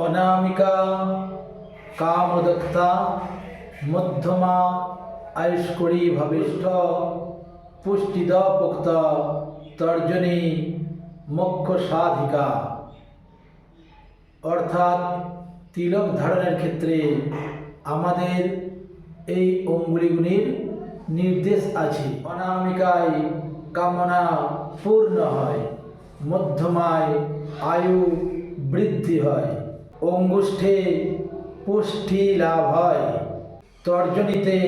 অনামিকা কামোদক্তা মধ্যমা আয়ুষ্করী ভবিষ্ঠ পুষ্টিদ পোক্ত তর্জনী মোক্ষ সাধিকা। অর্থাৎ তিলক ধারণের ক্ষেত্রে আমাদের এই অঙ্গুলিগুলির নির্দেশ আছে। অনামিকায় কামনা পূর্ণ হয়, মধ্যমায় আয়ু বৃদ্ধি হয়, অঙ্গুষ্ঠে পুষ্টি লাভ হয়, তর্জনীতে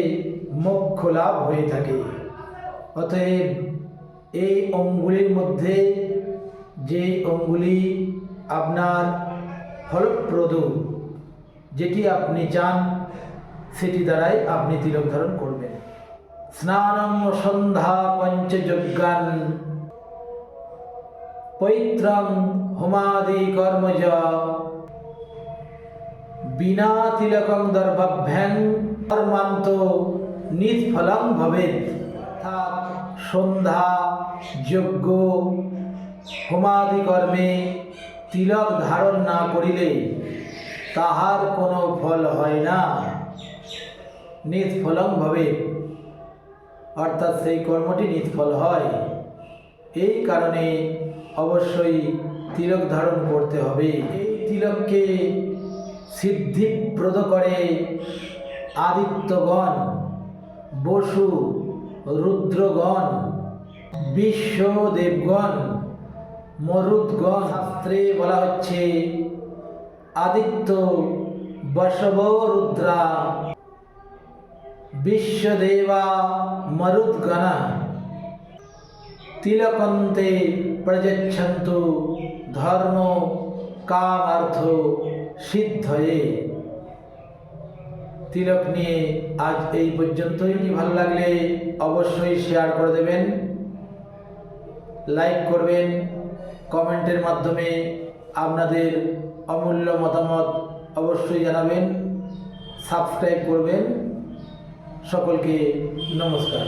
মোক্ষ লাভ হয়ে থাকে। অতএব এই অঙ্গুলির মধ্যে যে অঙ্গুলি আপনার ফলপ্রদ, যেটি আপনি চান সেটি দ্বারাই আপনি তিলক ধারণ করবেন। স্নানং সন্ধ্যা পঞ্চযজ্ঞান পৈত্রং হোমাদি কর্মজ বিনা তিলকং দর্ভাভ্যাং কর্মান্ত নিষ্ফলং ভবেৎ। অর্থাৎ সন্ধ্যা যজ্ঞ হোমাদি কর্মে তিলক ধারণ না করিলে তাহার কোনো ফল হয় না, নিষ্ফলং ভবেৎ। অর্থাৎ সেই কর্মটি নিষ্ফল হয়। এই কারণে অবশ্যই তিলক ধারণ করতে হবে। এই তিলককে সিদ্ধিপ্রদ করে আদিত্যগণ, বসু, রুদ্রগণ, বিশ্বদেবগণ, মরুদ্গণ। শাস্ত্রে বলা হচ্ছে আদিত্য বসব রুদ্রা বিশ্বদেবা মরুদ্গণা তিলকন্তে প্রযচ্ছন্তু ধর্ম কামার্থ সিদ্ধয়ে। তিলক নিয়ে আজ এই পর্যন্তই। ভালো লাগলে অবশ্যই শেয়ার করে দেবেন, লাইক করবেন, কমেন্টের মাধ্যমে আপনাদের অমূল্য মতামত অবশ্যই জানাবেন, সাবস্ক্রাইব করবেন। সকলকে নমস্কার।